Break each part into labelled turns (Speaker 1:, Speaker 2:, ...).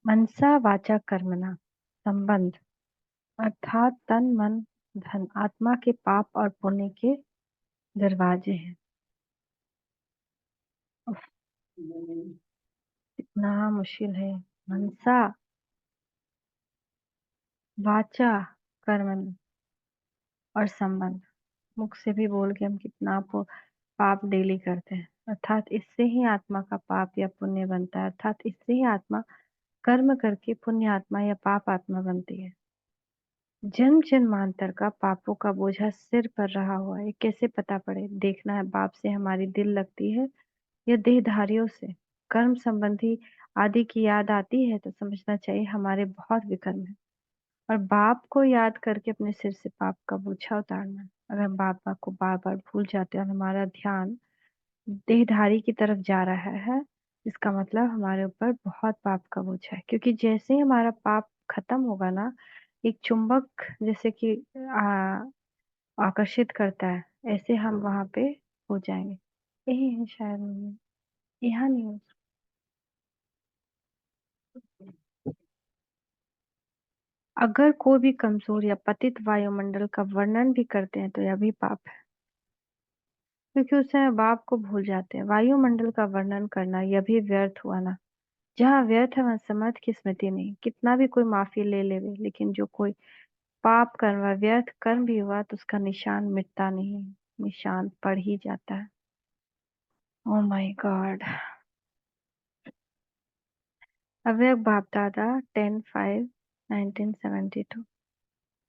Speaker 1: मनसा वाचा कर्मणा संबंध अर्थात तन मन धन आत्मा के पाप और पुण्य के दरवाजे हैं। उफ, इतना मुश्किल है। मनसा वाचा कर्मण और संबंध, मुख से भी बोल के हम कितना पाप डेली करते हैं। अर्थात इससे ही आत्मा का पाप या पुण्य बनता है। अर्थात इससे ही आत्मा कर्म करके पुण्य आत्मा या पाप आत्मा बनती है। जन्म जन्मांतर का पापों का बोझा सिर पर रहा हुआ है, कैसे पता पड़े? देखना है बाप से हमारी दिल लगती है या देहधारियों से। कर्म संबंधी आदि की याद आती है तो समझना चाहिए हमारे बहुत विकर्म है, और बाप को याद करके अपने सिर से पाप का बोझा उतारना है। अगर हम बाबा को बार बार भूल जाते हैं और हमारा ध्यान देहधारी की तरफ जा रहा है, इसका मतलब हमारे ऊपर बहुत पाप का बोझ है। क्योंकि जैसे ही हमारा पाप खत्म होगा ना, एक चुंबक जैसे कि आकर्षित करता है, ऐसे हम वहां पे हो जाएंगे। यही है शायद यहाँ नहीं हो। अगर कोई भी कमजोर या पतित वायुमंडल का वर्णन भी करते हैं तो यह भी पाप है, क्योंकि उस समय बाप को भूल जाते हैं। वायुमंडल का वर्णन करना यह भी व्यर्थ हुआ ना। जहाँ व्यर्थ है वहां समर्थ की स्मृति नहीं। कितना भी कोई माफी ले लेवे, लेकिन जो कोई पाप कर्म व व्यर्थ कर्म भी हुआ तो उसका निशान मिटता नहीं, निशान पड़ ही जाता है। Oh my God. अव्यक्त बाप दादा 10/5/1972।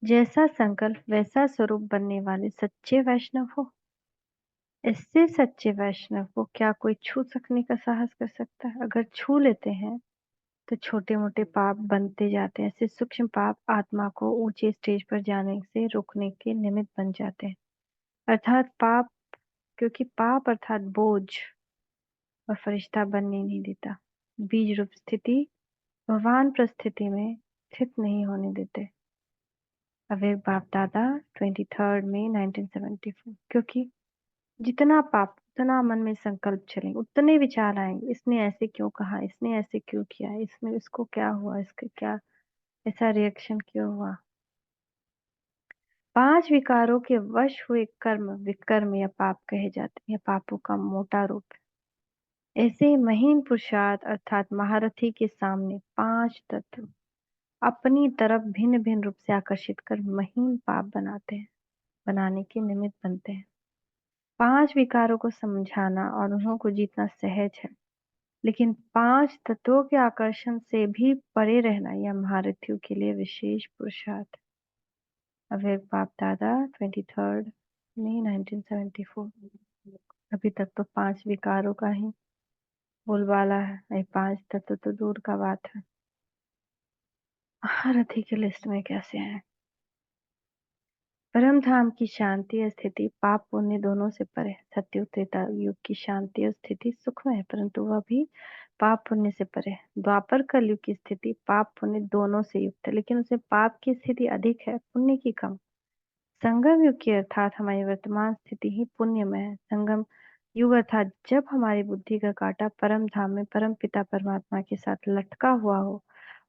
Speaker 1: जैसा संकल्प वैसा स्वरूप बनने वाले सच्चे वैष्णव हो। इससे सच्चे वैष्णव को क्या कोई छू सकने का साहस कर सकता है? अगर छू लेते हैं तो छोटे मोटे पाप बनते जाते हैं। ऐसे सूक्ष्म पाप आत्मा को ऊंचे स्टेज पर जाने से रोकने के निमित्त बन जाते हैं। अर्थात पाप, क्योंकि पाप अर्थात बोझ और फरिश्ता बनने नहीं देता। बीज रूप स्थिति भगवान परिस्थिति में स्थित नहीं होने देते। अवेक बाप दादा 23 मई 1974। क्योंकि जितना पाप उतना मन में संकल्प चलेंगे, उतने विचार आएंगे। इसने ऐसे क्यों कहा, इसने ऐसे क्यों किया, इसमें इसको क्या हुआ, इसके क्या ऐसा रिएक्शन क्यों हुआ। पांच विकारों के वश हुए कर्म विकर्म या पाप कहे जाते हैं। यह पापों का मोटा रूप है। ऐसे ही महीन पुरुषार्थ अर्थात महारथी के सामने पांच तत्व अपनी तरफ भिन्न भिन्न रूप से आकर्षित कर महीन पाप बनाते हैं, बनाने के निमित्त बनते हैं। पांच विकारों को समझाना और उन्हों को जीतना सहज है, लेकिन पांच तत्वों के आकर्षण से भी परे रहना यह महारथियों के लिए विशेष पुरुषार्थ है। अवेक बाप दादा 23 मई 1974। अभी तक तो पांच विकारों का ही बोलबाला है, नहीं पांच तत्व तो दूर का बात है। महारथी की लिस्ट में कैसे है? परम धाम की शांति और स्थिति पाप पुण्य दोनों से परे है। सत्युग त्रेता युग की शांति और स्थिति सुख में है, परंतु वह भी पाप पुण्य से परे है। द्वापर कलयुग की स्थिति पाप पुण्य दोनों से युक्त है, लेकिन उसमें पाप की स्थिति अधिक है, पुण्य की कम। संगम युग की अर्थात हमारी वर्तमान स्थिति ही पुण्य में है। संगम युग अर्थात जब हमारी बुद्धि का कांटा परम धाम में परम पिता परमात्मा के साथ लटका हुआ हो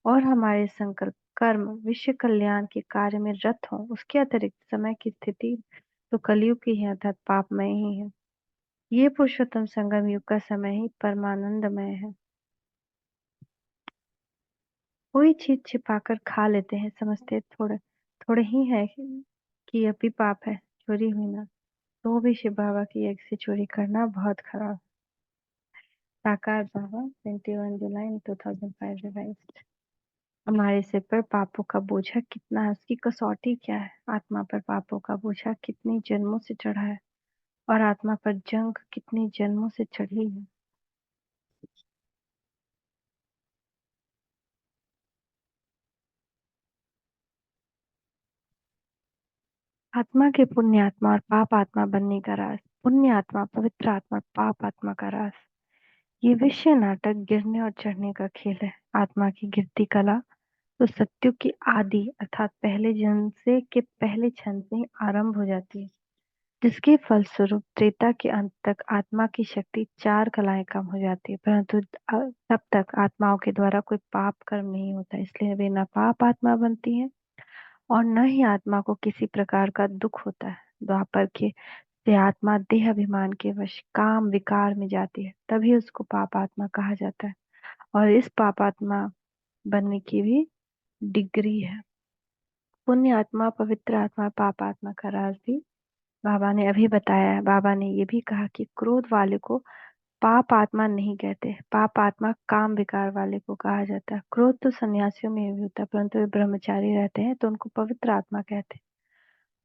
Speaker 1: और हमारे संकल्प कर्म विश्व कल्याण के कार्य में रत हो। उसके अतिरिक्त समय की स्थिति तो कलयुग की है, अर्थात पापमय ही है। ये पुरुषोत्तम संगम युग का समय ही परमानंदमय है। कोई चीज छिपाकर खा लेते हैं, समझते थोड़े थोड़े ही है कि अभी पाप है, चोरी हुई ना, तो भी शिव बाबा की एग से चोरी करना बहुत खराब। साकार बाबा 21 जुलाई 2005 रिवाइज्ड। हमारे सिर पर पापों का बोझा कितना है, उसकी कसौटी क्या है? आत्मा पर पापों का बोझा कितने जन्मों से चढ़ा है, और आत्मा पर जंग कितने जन्मों से चढ़ी है। आत्मा के पुण्य आत्मा और पाप आत्मा बनने का राज। पुण्य आत्मा पवित्र आत्मा, पाप आत्मा का राज। ये विषय नाटक गिरने और चढ़ने का खेल है। आत्मा की गिरती कला तो सत्युग की आदि अर्थात पहले जन्म से के पहले क्षण से ही आरंभ हो जाती है। जिसके फलस्वरूप त्रेता के अंत तक आत्मा की शक्ति 4 कलाएं कम हो जाती है, परंतु तब तक आत्माओं के द्वारा कोई पाप कर्म नहीं होता, इसलिए वे न पाप आत्मा बनती हैं और न ही आत्मा को किसी प्रकार का दुख होता है। द्वापर के से आत्मा देह अभिमान के वश काम विकार में जाती है, तभी उसको पाप आत्मा कहा जाता है। और इस पाप आत्मा बनने की भी डिग्री है। पुण्य आत्मा, पवित्र आत्मा, पाप आत्मा का राज भी बाबा ने अभी बताया है। बाबा ने ये भी कहा कि क्रोध वाले को पाप आत्मा नहीं कहते, पाप आत्मा काम विकार वाले को कहा जाता है। क्रोध तो सन्यासियों में भी होता है, परंतु वे ब्रह्मचारी रहते हैं तो उनको पवित्र आत्मा कहते हैं,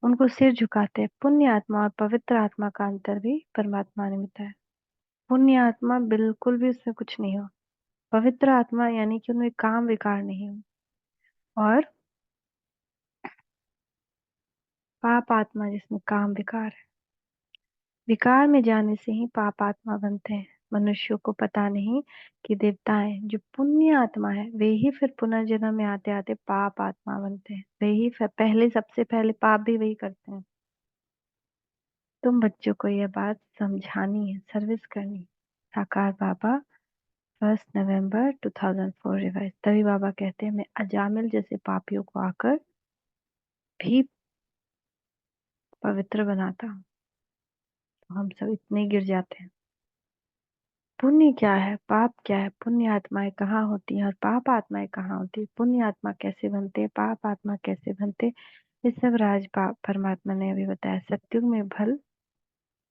Speaker 1: उनको सिर झुकाते हैं। पुण्य आत्मा और पवित्र आत्मा का अंतर भी परमात्मा ने बताया। पुण्य आत्मा बिल्कुल भी उसमें कुछ नहीं हो, पवित्र आत्मा यानी कि उनमें काम विकार नहीं हो, और पाप आत्मा जिसमें काम विकार है। विकार में जाने से ही पाप आत्मा बनते हैं। मनुष्यों को पता नहीं कि देवताएं जो पुण्य आत्मा है वे ही फिर पुनर्जन्म में आते आते पाप आत्मा बनते हैं। वे ही फिर पहले, सबसे पहले पाप भी वही करते हैं। तुम बच्चों को यह बात समझानी है, सर्विस करनी है। साकार बाबा 1 नवंबर 2004 रिवाइज। तभी बाबा कहते हैं मैं अजामिल जैसे पापियों को आकर भी पवित्र बनाता हूँ। तो हम सब इतने गिर जाते हैं। पुण्य क्या है, पाप क्या है, पुण्य आत्माएं कहाँ होती हैं और पाप आत्माएं कहाँ होती है, पुण्य आत्मा कैसे बनते हैं, पाप आत्मा कैसे बनते हैं, ये सब राज परमात्मा ने अभी बताया। सत्युग में भल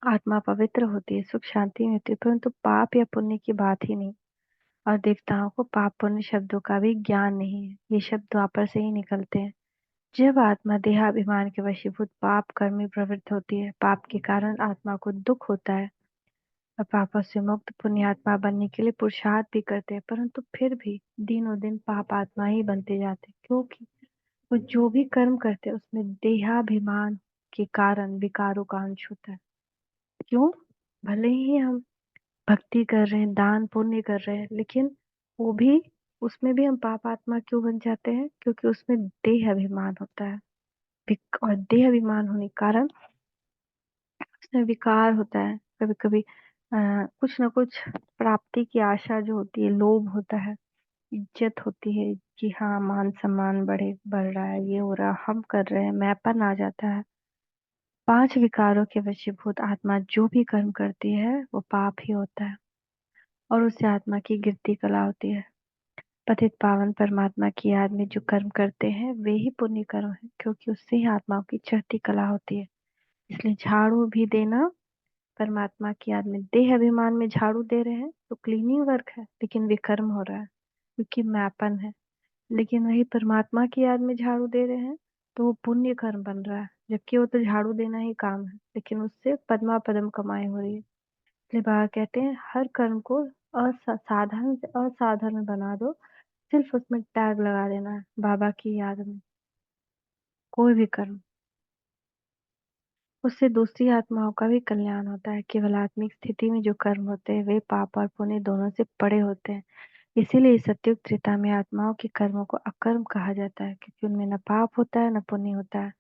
Speaker 1: आत्मा पवित्र होती है, सुख शांति में होती है, परंतु पाप या पुण्य की बात ही नहीं। और देवताओं को पाप पुण्य शब्दों का भी ज्ञान नहीं है, ये शब्द द्वापर से ही निकलते हैं। जब आत्मा देहाभिमान के वशीभूत पाप कर्म में प्रवृत्त होती है, पाप के कारण आत्मा को दुख होता है और पापों से मुक्त पुण्यात्मा बनने के लिए पुरुषार्थ भी करते हैं, परंतु फिर भी दिनों दिन पाप आत्मा ही बनते जाते हैं, क्योंकि वो जो भी कर्म करते हैं उसमें देहाभिमान के कारण विकारों का अंश होता है। क्यों? भले ही हम भक्ति कर रहे हैं, दान पुण्य कर रहे हैं, लेकिन वो भी, उसमें भी हम पाप आत्मा क्यों बन जाते हैं? क्योंकि उसमें देह अभिमान होता है, और देह अभिमान होने के कारण उसमें विकार होता है। कभी कभी कुछ ना कुछ प्राप्ति की आशा जो होती है, लोभ होता है, इज्जत होती है कि हाँ मान सम्मान बढ़ रहा है, ये हो रहा, हम कर रहे हैं, मैंपन आ जाता है। 5 विकारों के वशीभूत आत्मा जो भी कर्म करती है वो पाप ही होता है और उससे आत्मा की गिरती कला होती है। पतित पावन परमात्मा की याद में जो कर्म करते हैं वे ही पुण्य कर्म है, क्योंकि उससे ही आत्माओं की चढ़ती कला होती है। इसलिए झाड़ू भी देना परमात्मा की याद में, देह अभिमान में झाड़ू दे रहे हैं तो क्लीनिंग वर्क है, लेकिन विकर्म हो रहा है क्योंकि मैपन है। लेकिन वही परमात्मा की याद में झाड़ू दे रहे हैं तो वो पुण्य कर्म बन रहा है, जबकि वो तो झाड़ू देना ही काम है, लेकिन उससे पद्मा पदम कमाई हो रही है। इसलिए बाबा कहते हैं हर कर्म को साधारण से असाधारण बना दो, सिर्फ उसमें टैग लगा देना है बाबा की याद में। कोई भी कर्म, उससे दूसरी आत्माओं का भी कल्याण होता है। केवल आत्मिक स्थिति में जो कर्म होते हैं वे पाप और पुण्य दोनों से परे होते हैं। इसीलिए सतयुग त्रेता में आत्माओं के कर्मों को अकर्म कहा जाता है, क्योंकि उनमें न पाप होता है न पुण्य होता है।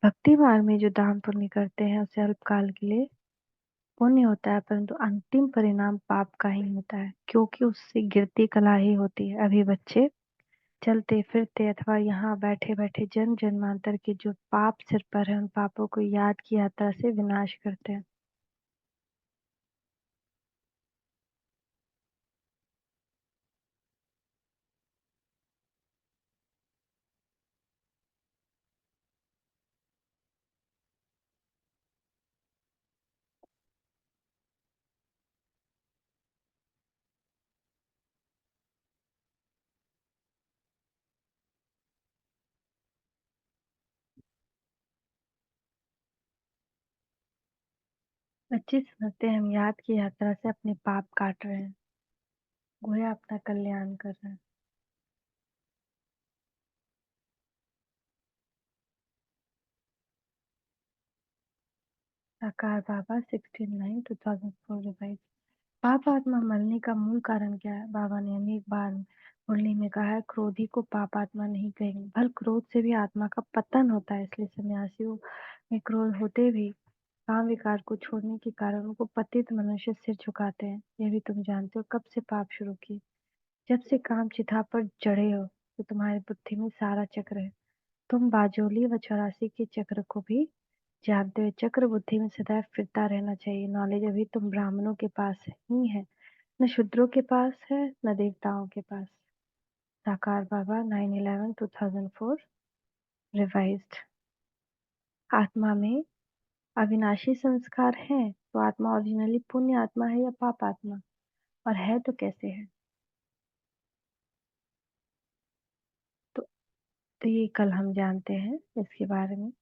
Speaker 1: भक्ति मार्ग में जो दान पुण्य करते हैं उसे अल्पकाल के लिए पुण्य होता है, परंतु अंतिम परिणाम पाप का ही होता है, क्योंकि उससे गिरती कला ही होती है। अभी बच्चे चलते फिरते अथवा यहाँ बैठे बैठे जन्म जन्मांतर के जो पाप सिर पर है उन पापों को याद की यात्रा से विनाश करते हैं। बच्चे समझते हैं हम याद की यात्रा से अपने पाप काट रहे हैं, गोया अपना कल्याण कर रहे हैं। साकार बाबा 16/9/2004 रिवाइज। पाप आत्मा मरने का मूल कारण क्या है? बाबा ने अनेक बार मुरली में कहा है क्रोधी को पाप आत्मा नहीं कहेंगे, बल क्रोध से भी आत्मा का पतन होता है। इसलिए सन्यासियों में क्रोध होते भी काम विकार को छोड़ने के कारण उनको पतित मनुष्य सिर झुकाते हैं। यह भी तुम जानते हो। कब से पाप शुरू किए? जब से काम चिता पर चढ़े हो, तो तुम्हारी बुद्धि में सारा चक्र है। तुम बाजोली व 84 के चक्र को भी जानते हो। चक्र बुद्धि में सदैव फिरता रहना चाहिए। नॉलेज अभी तुम ब्राह्मणों के पास ही है, न शूद्रों के पास है, न देवताओं के पास। साकार बाबा 9/11/2004 रिवाइज्ड। आत्मा में अविनाशी संस्कार हैं, तो आत्मा ओरिजिनली पुण्य आत्मा है या पाप आत्मा? और है तो कैसे है? तो, तो ये कल हम जानते हैं इसके बारे में।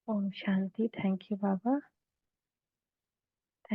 Speaker 1: ओम शांति। Thank you Baba.